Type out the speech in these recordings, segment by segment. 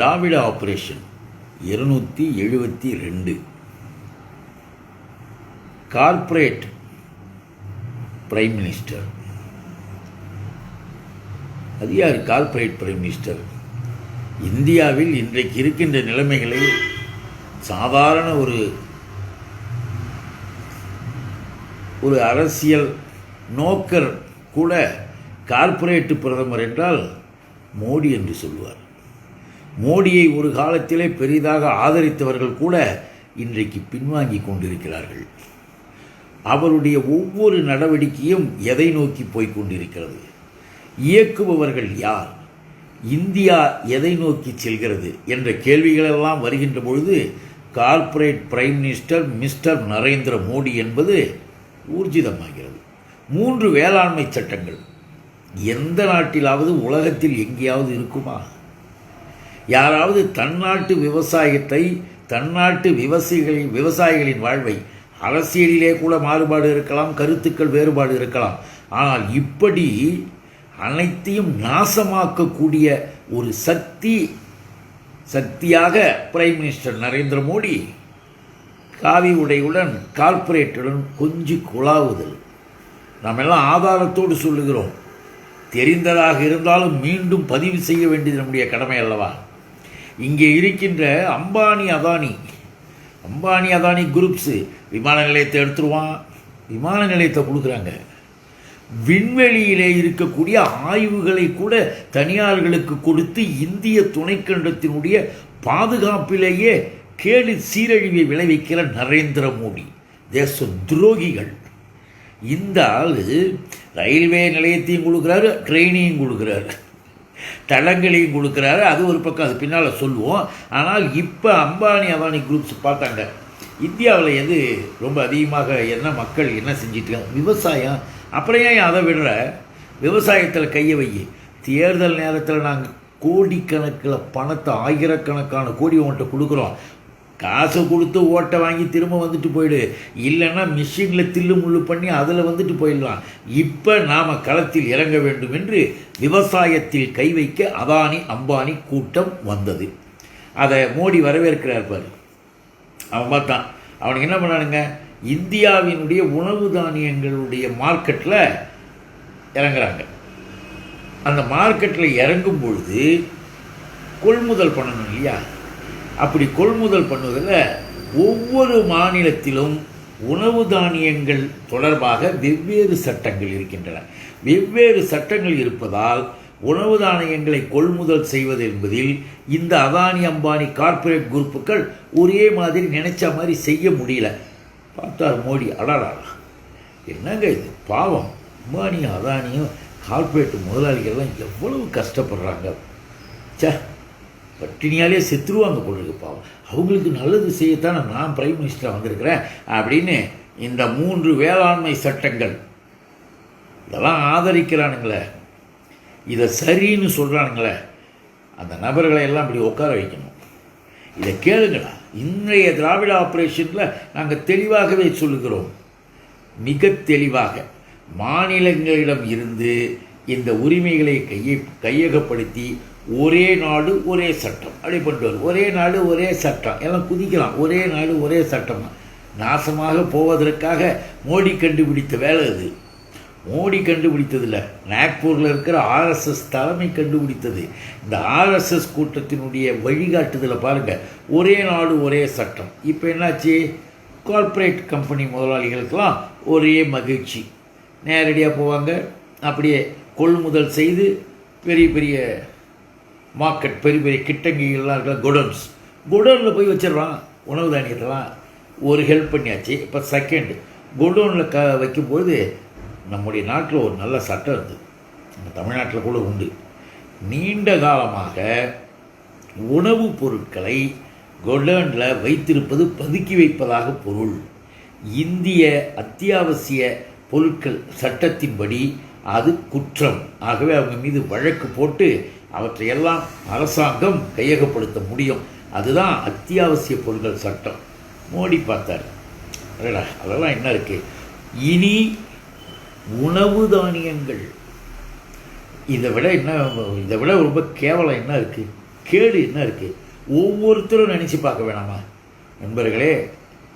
திராவிட operation 272 corporate prime minister. அது யார் corporate prime minister? இந்தியாவில் இன்றைக்கு இருக்கின்ற நிலைமைகளை சாதாரண ஒரு அரசியல் நோக்கர் கூட கார்ப்பரேட் பிரதமர் என்றால் மோடி என்று சொல்வார். மோடியை ஒரு காலத்திலே பெரிதாக ஆதரித்தவர்கள் கூட இன்றைக்கு பின்வாங்கி கொண்டிருக்கிறார்கள். அவருடைய ஒவ்வொரு நடவடிக்கையும் எதை நோக்கி போய்கொண்டிருக்கிறது? இயக்குபவர்கள் யார்? இந்தியா எதை நோக்கி செல்கிறது என்ற கேள்விகளெல்லாம் வருகின்ற பொழுது corporate prime minister mister Narendra Modi என்பது ஊர்ஜிதமாகிறது. 3 வேளாண்மை சட்டங்கள் எந்த நாட்டிலாவது உலகத்தில் எங்கேயாவது இருக்குமா? யாராவது தன்னாட்டு விவசாயத்தை, தன்னாட்டு விவசாயிகளின் வாழ்வை, அரசியலிலே கூட மாறுபாடு இருக்கலாம், கருத்துக்கள் வேறுபாடு இருக்கலாம், ஆனால் இப்படி அனைத்தையும் நாசமாக்கக்கூடிய ஒரு சக்தியாக பிரைம் மினிஸ்டர் நரேந்திர மோடி காவி உடையுடன் கார்ப்பரேட்டுடன் கொஞ்சி குழாவுதல். நாம் எல்லாம் ஆதாரத்தோடு சொல்லுகிறோம். தெரிந்ததாக இருந்தாலும் மீண்டும் பதிவு செய்ய வேண்டியது நம்முடைய கடமை அல்லவா? இங்கே இருக்கின்ற அம்பானி அதானி குரூப்ஸு விமான நிலையத்தை எடுத்துருவான், விமான நிலையத்தை கொடுக்குறாங்க. விண்வெளியிலே இருக்கக்கூடிய ஆய்வுகளை கூட தனியார்களுக்கு கொடுத்து இந்திய துணைக்கண்டத்தினுடைய பாதுகாப்பிலேயே கேடு சீரழிவை விளைவிக்கிற நரேந்திர மோடி தேச துரோகிகள். இந்த ஆள் ரயில்வே நிலையத்தையும் கொடுக்குறாரு, ட்ரெயினையும் கொடுக்குறாரு, தளங்களையும் கொடுக்குறாரு. அது ஒரு பக்கம், அது பின்னால் சொல்லுவோம். ஆனால் இப்போ அதானி குரூப்ஸ் பார்த்தாங்க இந்தியாவில் எது ரொம்ப அதிகமாக என்ன மக்கள் என்ன செஞ்சிட்ருக்காங்க? விவசாயம். அப்புறம் ஏன் அதை விடுற? விவசாயத்தில் கையை வை. தேர்தல் நேரத்தில் நாங்கள் கோடிக்கணக்கில் பணத்தை, ஆயிரக்கணக்கான கோடி உங்கள்கிட்ட கொடுக்குறோம், காசை கொடுத்து ஓட்டை வாங்கி திரும்ப வந்துட்டு போயிடு, இல்லைன்னா மிஷினில் தில்லு முள்ளு பண்ணி அதில் வந்துட்டு போயிடலாம். இப்போ நாம் களத்தில் இறங்க வேண்டும் என்று விவசாயத்தில் கை வைக்க அம்பானி கூட்டம் வந்தது. அதை மோடி வரவேற்கிறார் பாரு. அவன் பார்த்தான், அவனுக்கு என்ன பண்ணானுங்க, இந்தியாவினுடைய உணவு தானியங்களுடைய மார்க்கெட்டில் இறங்குறாங்க. அந்த மார்க்கெட்டில் இறங்கும் பொழுது கொள்முதல் பண்ணணும் இல்லையா? அப்படி கொள்முதல் பண்ணுவதில் ஒவ்வொரு மாநிலத்திலும் உணவு தானியங்கள் தொடர்பாக வெவ்வேறு சட்டங்கள் இருக்கின்றன. வெவ்வேறு சட்டங்கள் இருப்பதால் உணவு தானியங்களை கொள்முதல் செய்வது என்பதில் இந்த அம்பானி கார்ப்பரேட் குரூப்புகள் ஒரே மாதிரி நினைச்ச மாதிரி செய்ய முடியல. பார்த்தார் மோடி, அடாடா என்னங்க இது, பாவம் அம்பானியும் அதானியும் கார்ப்பரேட் முதலாளிகள்லாம் எவ்வளவு கஷ்டப்படுறாங்க, பட்டினியாலே செத்துருவாங்க போல இருக்கு, பாவம் அவங்களுக்கு நல்லது செய்யத்தான் நான் பிரைம் மினிஸ்டராக வந்திருக்கிறேன் அப்படின்னு இந்த 3 வேளாண்மை சட்டங்கள் இதெல்லாம் ஆதரிக்கிறானுங்களே, இதை சரின்னு சொல்கிறானுங்களே, அந்த நபர்களை எல்லாம் இப்படி உட்கார வைக்கணும். இதை கேளுங்களா, இன்றைய திராவிட ஆபரேஷனில் நாங்கள் தெளிவாகவே சொல்லுகிறோம், மிக தெளிவாக மாநிலங்களிடம் இருந்து இந்த உரிமைகளை கையகப்படுத்தி ஒரே நாடு ஒரே சட்டம் அப்படி பண்ணுவார். ஒரே நாடு ஒரே சட்டம் எல்லாம் குதிக்கலாம். ஒரே நாடு ஒரே சட்டம் நாசமாக போவதற்காக மோடி கண்டுபிடித்த வேலை அது. மோடி கண்டுபிடித்ததில்ல, நாக்பூரில் இருக்கிற ஆர்எஸ்எஸ் தலைமை கண்டுபிடித்தது. இந்த ஆர்எஸ்எஸ் கூட்டத்தினுடைய வழிகாட்டுதலை பாருங்கள், ஒரே நாடு ஒரே சட்டம். இப்போ என்னாச்சு, கார்ப்பரேட் கம்பெனி முதலாளிகளுக்கெல்லாம் ஒரே மகிழ்ச்சி, நேரடியாக போவாங்க, அப்படியே கொள்முதல் செய்து பெரிய பெரிய மார்க்கெட், பெரிய பெரிய கிட்டங்கிகள்லாம் இருக்கிற குடோனில் போய் வச்சிடறான் உணவு தானியத்தெல்லாம். ஒரு ஹெல்ப் பண்ணியாச்சு. இப்போ செகண்ட் குடோனில் வைக்கும்போது நம்முடைய நாட்டில் ஒரு நல்ல சட்டம் இருந்தது, நம்ம தமிழ்நாட்டில் கூட உண்டு. நீண்ட காலமாக உணவுப் பொருட்களை குடோனில் வைத்திருப்பது பதுக்கி வைப்பதாக பொருள். இந்திய அத்தியாவசிய பொருட்கள் சட்டத்தின்படி அது குற்றம். ஆகவே அவங்க மீது வழக்கு போட்டு அவற்றையெல்லாம் அரசாங்கம் கையகப்படுத்த முடியும். அதுதான் அத்தியாவசிய பொருட்கள் சட்டம். மோடி பார்த்தார், அதெல்லாம் என்ன இருக்குது, இனி உணவு தானியங்கள் இதை விட ரொம்ப கேவலம் என்ன இருக்குது? கேடு என்ன இருக்குது? ஒவ்வொருத்தரும் நினச்சி பார்க்க வேணாமா? நண்பர்களே,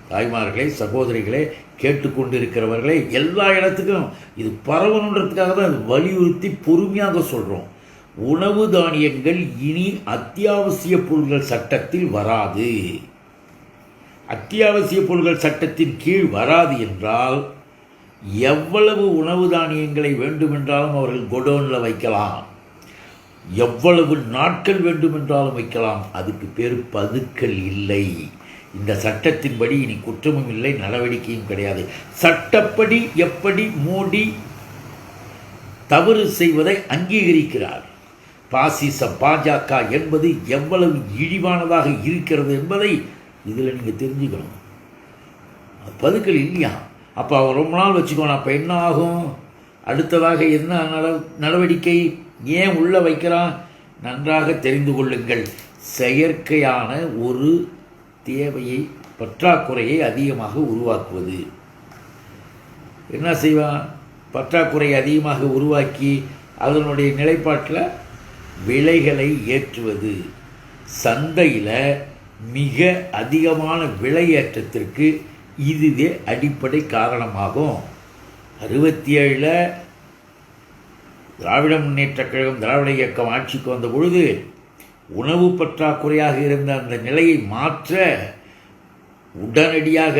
தாய்மார்களே, சகோதரிகளே, கேட்டுக்கொண்டிருக்கிறவர்களே, எல்லா இடத்துக்கும் இது பரவணுன்றதுக்காக தான் அது வலியுறுத்தி பொறுமையாக சொல்கிறோம். உணவு தானியங்கள் இனி அத்தியாவசிய பொருட்கள் சட்டத்தில் வராது. அத்தியாவசிய பொருட்கள் சட்டத்தின் கீழ் வராது என்றால் எவ்வளவு உணவு தானியங்களை வேண்டுமென்றாலும் அவர்கள் கோடவுனில் வைக்கலாம், எவ்வளவு நாட்கள் வேண்டுமென்றாலும் வைக்கலாம். அதுக்கு பேர் பதுக்கல் இல்லை. இந்த சட்டத்தின்படி இனி குற்றமும் இல்லை, நடவடிக்கையும் கிடையாது. சட்டப்படி எப்படி மோடி தவறு செய்வதை அங்கீகரிக்கிறார். பாசிச பாஜக என்பது எவ்வளவு இழிவானதாக இருக்கிறது என்பதை இதில் நீங்கள் தெரிஞ்சுக்கணும். பதுக்கல் இல்லையா? அப்போ அவர் ரொம்ப நாள் வச்சுக்கணும். அப்போ என்ன ஆகும்? அடுத்ததாக என்ன நடவடிக்கை? ஏன் உள்ளே வைக்கிறான்? நன்றாக தெரிந்து கொள்ளுங்கள். செயற்கையான ஒரு தேவையை, பற்றாக்குறையை அதிகமாக உருவாக்குவது. என்ன செய்வான்? பற்றாக்குறையை அதிகமாக உருவாக்கி அதனுடைய நிலைப்பாட்டில் விலைகளை ஏற்றுவது. சந்தையில் மிக அதிகமான விலையேற்றத்திற்கு இதுவே அடிப்படை காரணமாகும். 67 திராவிட முன்னேற்றக் கழகம், திராவிட இயக்கம் ஆட்சிக்கு வந்த பொழுது உணவு பற்றாக்குறையாக இருந்த அந்த நிலையை மாற்ற உடனடியாக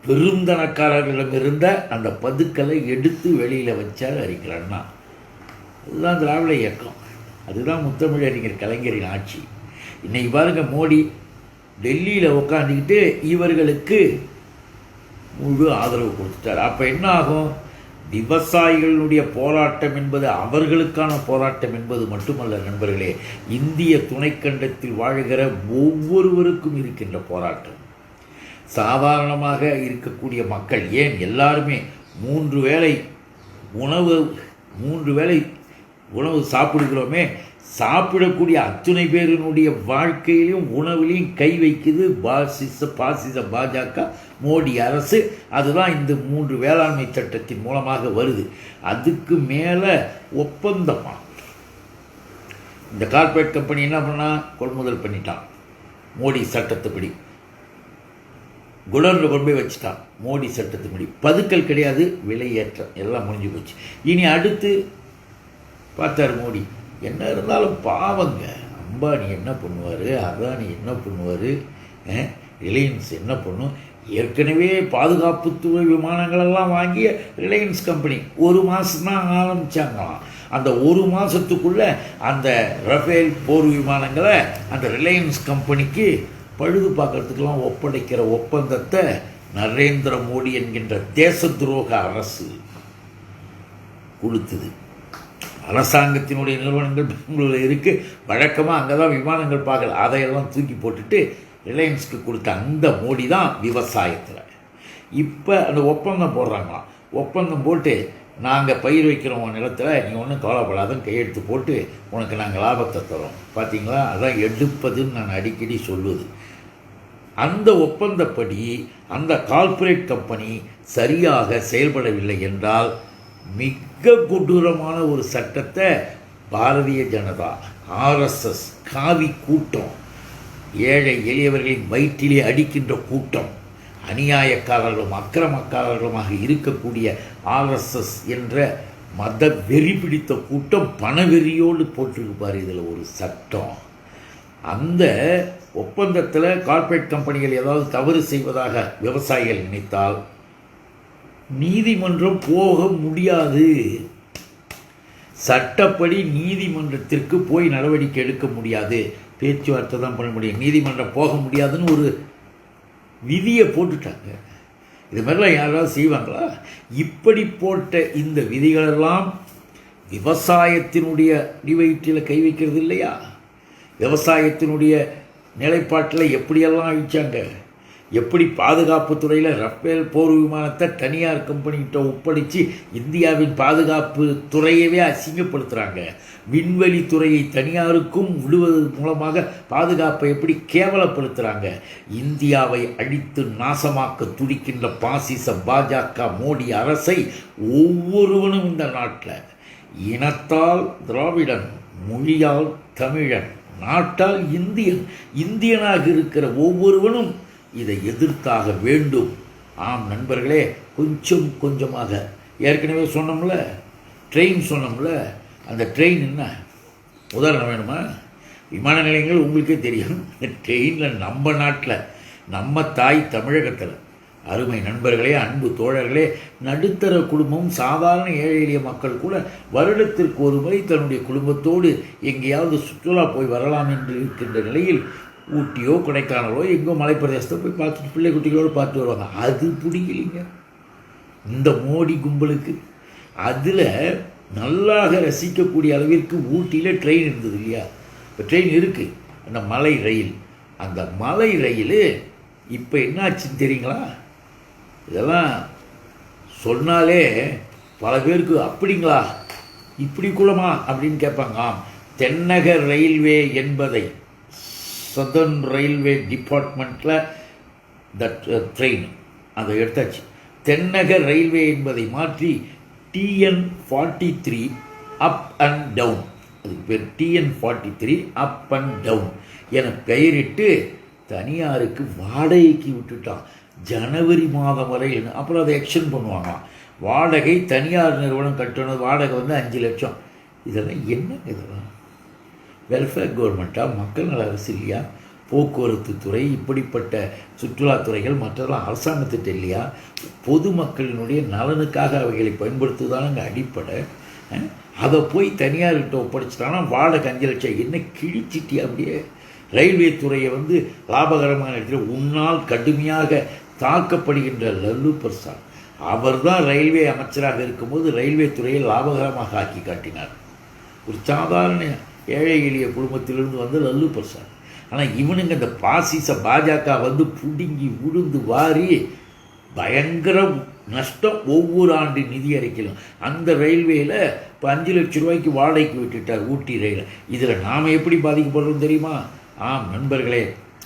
பெருந்தனக்காரர்களிடம் இருந்த அந்த பதுக்களை எடுத்து வெளியில் வச்சார் அறிஞர் அண்ணா. அதுதான் திராவிட இயக்கம், அதுதான் முத்தமிழறிஞர் கலைஞரின் ஆட்சி. இன்னைக்கு பாருங்க, மோடி டெல்லியில் உட்காந்துக்கிட்டு இவர்களுக்கு முழு ஆதரவு கொடுத்துட்டார். அப்போ என்ன ஆகும்? விவசாயிகளுடைய போராட்டம் என்பது அவர்களுக்கான போராட்டம் என்பது மட்டுமல்ல நண்பர்களே, இந்திய துணைக்கண்டத்தில் வாழ்கிற ஒவ்வொருவருக்கும் இருக்கின்ற போராட்டம். சாதாரணமாக இருக்கக்கூடிய மக்கள், ஏன் எல்லாருமே 3 வேளை உணவு சாப்பிடுகிறோமே, சாப்பிடக்கூடிய அத்துணை பேரினுடைய வாழ்க்கையிலும் உணவிலையும் கை வைக்குது பாசிச பாஜக மோடி அரசு. அதுதான் இந்த 3 வேளாண்மை சட்டத்தின் மூலமாக வருது. அதுக்கு மேலே ஒப்பந்தமாக இந்த கார்ப்பரேட் கம்பெனி என்ன பண்ணால் கொள்முதல் பண்ணிட்டான். மோடி சட்டத்துப்படி குடோனில் கொண்டு போய் வச்சுட்டான். மோடி சட்டத்துப்படி பதுக்கல் கிடையாது, விலையேற்றம் எல்லாம் முடிஞ்சு போச்சு. இனி அடுத்து பார்த்தார் மோடி. என்ன இருந்தாலும் பாவங்க, அம்பானி என்ன பண்ணுவார், அதானி என்ன பண்ணுவார், ரிலையன்ஸ் என்ன பண்ணும்? ஏற்கனவே பாதுகாப்புத்துறை விமானங்களெல்லாம் வாங்கிய ரிலையன்ஸ் கம்பெனி 1 மாதம் தான் ஆரம்பித்தாங்களாம். அந்த 1 மாதத்துக்குள்ளே அந்த ரஃபேல் போர் விமானங்களை அந்த ரிலையன்ஸ் கம்பெனிக்கு பழுது பார்க்கறதுக்கெல்லாம் ஒப்படைக்கிற ஒப்பந்தத்தை நரேந்திர மோடி என்கின்ற தேச துரோக அரசு கொடுத்தது. அரசாங்கத்தினுடைய நிறுவனங்கள் பெங்களூரில் இருக்குது, வழக்கமாக அங்கே தான் விமானங்கள் பார்க்கல. அதையெல்லாம் தூக்கி போட்டுட்டு ரிலையன்ஸுக்கு கொடுத்த அந்த மோடி தான் விவசாயத்தில். இப்போ அந்த ஒப்பந்தம் போடுறாங்களாம். ஒப்பந்தம் போட்டு நாங்கள் பயிர் வைக்கிறோம் நிலத்தில், நீ ஒன்றும் கவலைப்படாதுன்னு கையெழுத்து போட்டு உனக்கு நாங்கள் லாபத்தை தரோம். பார்த்தீங்களா? அதான் எடுப்பதுன்னு நான் அடிக்கடி சொல்லுவது. அந்த ஒப்பந்தப்படி அந்த கார்ப்பரேட் கம்பெனி சரியாக செயல்படவில்லை என்றால் மிக கொடூரமான ஒரு சட்டத்தை பாரதிய ஜனதா, ஆர்எஸ்எஸ், காவி கூட்டம், ஏழை எளியவர்களின் வயிற்றிலே அடிக்கின்ற கூட்டம், அநியாயக்காரர்களும் அக்கிரமக்காரர்களுமாக இருக்கக்கூடிய ஆர்எஸ்எஸ் என்ற மத வெறி பிடித்த கூட்டம் பணவெறியோடு போட்டிருப்பார் இதில் ஒரு சட்டம். அந்த ஒப்பந்தத்தில் கார்ப்பரேட் கம்பெனிகள் ஏதாவது தவறு செய்வதாக விவசாயிகள் நினைத்தால் நீதிமன்றம் போக முடியாது. சட்டப்படி நீதிமன்றத்திற்கு போய் நடவடிக்கை எடுக்க முடியாது, பேச்சுவார்த்தை தான் பண்ண முடியும். நீதிமன்றம் போக முடியாதுன்னு ஒரு விதியை போட்டுட்டாங்க. இது மாதிரிலாம் யாராவது செய்வாங்களா? இப்படி போட்ட இந்த விதிகளெல்லாம் விவசாயத்தினுடைய அடிவயிற்றில் கை வைக்கிறது இல்லையா? விவசாயத்தினுடைய நிலைப்பாட்டில் எப்படியெல்லாம் அழிச்சாங்க. எப்படி பாதுகாப்பு துறையில் ரஃபேல் போர் விமானத்தை தனியார் கம்பெனிகிட்ட ஒப்படைச்சு இந்தியாவின் பாதுகாப்பு துறையவே அசிங்கப்படுத்துகிறாங்க. விண்வெளி துறையை தனியாருக்கும் விடுவது மூலமாக பாதுகாப்பை எப்படி கேவலப்படுத்துகிறாங்க. இந்தியாவை அழித்து நாசமாக்க துடிக்கின்ற பாசிச பாஜக மோடி அரசை ஒவ்வொருவனும் இந்த நாட்டில் இனத்தால் திராவிடன், மொழியால் தமிழன், நாட்டால் இந்தியனாக இருக்கிற ஒவ்வொருவனும் இதை எதிர்த்தாக வேண்டும். ஆம் நண்பர்களே, கொஞ்சம் கொஞ்சமாக ஏற்கனவே சொன்னோம்ல, ட்ரெயின் சொன்னோம்ல, அந்த ட்ரெயின் என்ன உதாரணம் வேணுமா? விமான நிலையங்கள் உங்களுக்கே தெரியும். ட்ரெயினில் நம்ம நாட்டில், நம்ம தாய் தமிழகத்தில், அருமை நண்பர்களே, அன்பு தோழர்களே, நடுத்தர குடும்பம், சாதாரண ஏழை எளிய மக்கள் கூட வருடத்திற்கு ஒரு முறை தன்னுடைய குடும்பத்தோடு எங்கேயாவது சுற்றுலா போய் வரலாம் என்று இருக்கின்ற நிலையில் ஊட்டியோ கொடைக்கானலோ எங்கோ மலைப்பிரதேசத்தை போய் பார்த்துட்டு பிள்ளை குட்டிகளோடு பார்த்து வருவாங்க. அது பிடிக்கலைங்க இந்த மோடி கும்பலுக்கு. அதில் நல்லாக ரசிக்கக்கூடிய அளவிற்கு ஊட்டியில் ட்ரெயின் இருந்தது இல்லையா? இப்போ ட்ரெயின் இருக்குது, அந்த மலை ரயில். அந்த மலை ரயில் இப்போ என்னாச்சுன்னு தெரியுங்களா? இதெல்லாம் சொன்னாலே பல பேருக்கு அப்படிங்களா, இப்படி கூடமா அப்படின்னு கேட்பாங்க. தென்னக ரயில்வே என்பதை சதர்ன் ரயில்வே டிபார்ட்மெண்ட்டில் ட்ரெயின் அதை எடுத்தாச்சு. தென்னக ரயில்வே என்பதை மாற்றி TN43 அப் அண்ட் டவுன், அதுக்கு பேர் TN43 அப் அண்ட் டவுன் என பெயரிட்டு தனியாருக்கு வாடகைக்கு விட்டுட்டான். ஜனவரி மாதம் வரையில். அப்புறம் அதை எக்ஸ்டெண்ட் பண்ணுவாங்க. வாடகை தனியார் நிறுவனம் கட்டணும், வாடகை வந்து 5 லட்சம். இதெல்லாம் என்னங்க? இதெல்லாம் வெல்ஃபேர் கவர்மெண்ட்டாக, மக்கள் நல அரசு இல்லையா? போக்குவரத்து துறை, இப்படிப்பட்ட சுற்றுலாத்துறைகள் மற்றெல்லாம் அரசாங்கத்திட்ட இல்லையா? பொதுமக்களினுடைய நலனுக்காக அவைகளை பயன்படுத்துவதானங்க அடிப்படை. அதை போய் தனியார்கிட்ட ஒப்படைச்சிட்டானா வாடகை 5 லட்சம். என்ன கிழிச்சிட்டி அப்படியே ரயில்வே துறையை வந்து லாபகரமான இடத்துல. உன்னால் கடுமையாக தாக்கப்படுகின்ற லல்லு பிரசாத், அவர் தான் ரயில்வே அமைச்சராக இருக்கும்போது ரயில்வே துறையை லாபகரமாக ஆக்கி காட்டினார். ஒரு சாதாரண ஏழை எளிய குடும்பத்திலிருந்து வந்து லல்லு பிரசாத். ஆனால் இவனுங்க இந்த பாசிச பாஜக வந்து புடுங்கி உழுந்து வாரி பயங்கர நஷ்டம் ஒவ்வொரு ஆண்டு நிதி அறிக்கையிலும். அந்த ரயில்வேயில் இப்போ 5 லட்சம் ரூபாய்க்கு வாடகைக்கு விட்டுட்டார் ஊட்டி ரயில். இதில் நாம் எப்படி பாதிக்கப்படுறோம் தெரியுமா? ஆம் நண்பர்களே,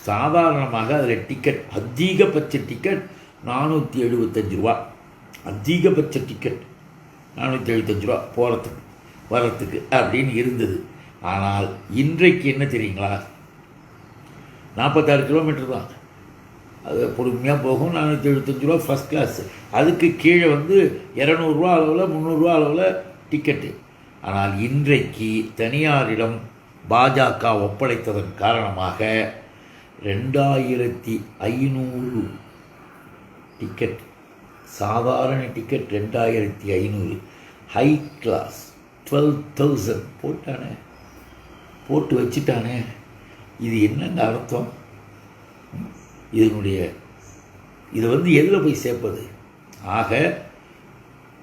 சாதாரணமாக அதில் டிக்கெட், அதிகபட்ச டிக்கெட் 475 ரூபா. அதிகபட்ச டிக்கெட் 475 ரூபா போகிறதுக்கு வர்றதுக்கு அப்படின்னு இருந்தது. ஆனால் இன்றைக்கு என்ன தெரியுங்களா? 46 கிலோமீட்டர் தான். அது பொறுமையாக போகும். 475 ரூபா ஃபஸ்ட் கிளாஸ். அதுக்கு கீழே வந்து 200 ரூபா அளவில், 300 ரூபா அளவில் டிக்கெட்டு. ஆனால் இன்றைக்கு தனியாரிடம் பாஜக ஒப்படைத்ததன் காரணமாக 2500 டிக்கெட், சாதாரண டிக்கெட் 2500, ஹை கிளாஸ் 12,000 போட்டானே, போட்டு வச்சுட்டானே. இது என்னங்க அர்த்தம்? இதை வந்து எதில் போய் சேர்ப்பது? ஆக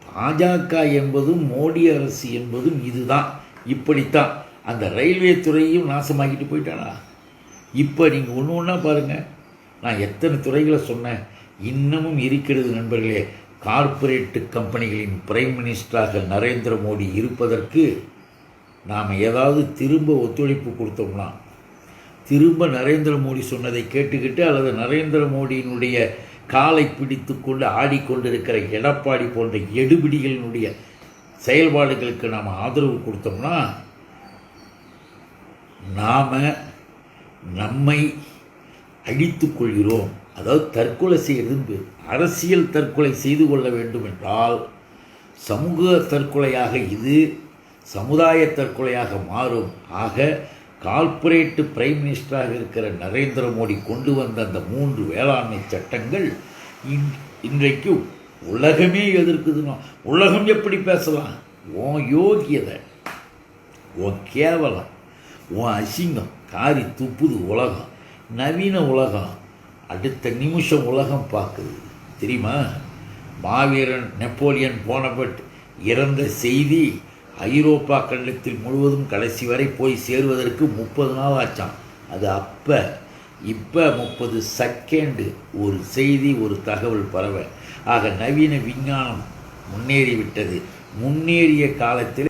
பாஜக என்பதும் மோடி அரசு என்பதும் இதுதான், இப்படித்தான். அந்த ரயில்வே துறையும் நாசமாக்கிட்டு போயிட்டானா? இப்போ நீங்கள் ஒன்று ஒன்றா பாருங்கள். நான் எத்தனை துறைகளை சொன்னேன், இன்னமும் இருக்கிறது நண்பர்களே. கார்ப்பரேட்டு கம்பெனிகளின் பிரைம் மினிஸ்டராக நரேந்திர மோடி இருப்பதற்கு நாம் ஏதாவது திரும்ப ஒத்துழைப்பு கொடுத்தோம்னா, திரும்ப நரேந்திர மோடி சொன்னதை கேட்டுக்கிட்டு அல்லது நரேந்திர மோடியினுடைய காலை பிடித்து கொண்டு ஆடிக்கொண்டிருக்கிற எடப்பாடி போன்ற எடுபிடிகளினுடைய செயல்பாடுகளுக்கு நாம் ஆதரவு கொடுத்தோம்னா நாம் நம்மை அழித்துக் கொள்கிறோம். அதாவது தற்கொலை செய்கிறது. அரசியல் தற்கொலை செய்து கொள்ள வேண்டும் என்றால் சமூக தற்கொலையாக இது சமுதாய தற்கொலையாக மாறும். ஆக கார்ப்பரேட்டு பிரைம் மினிஸ்டராக இருக்கிற நரேந்திர மோடி கொண்டு வந்த அந்த 3 வேளாண்மை சட்டங்கள் இன்றைக்கு உலகமே எதிர்க்குதுன்னா, உலகம் எப்படி பேசலாம்? உன் யோகியதை, உன் கேவலம், உன் அசிங்கம் காரி துப்புது உலகம். நவீன உலகம் அடுத்த நிமிஷம் உலகம் பார்க்குது தெரியுமா? மாவீரன் நெப்போலியன் போனபட் இறந்த செய்தி ஐரோப்பா கண்டத்தில் முழுவதும் கடைசி வரை போய் சேருவதற்கு 30 நாள் ஆச்சான். அது இப்போ 30 செகண்டு ஒரு செய்தி, ஒரு தகவல் பரவ. ஆக நவீன விஞ்ஞானம் முன்னேறிவிட்டது. முன்னேறிய காலத்தில்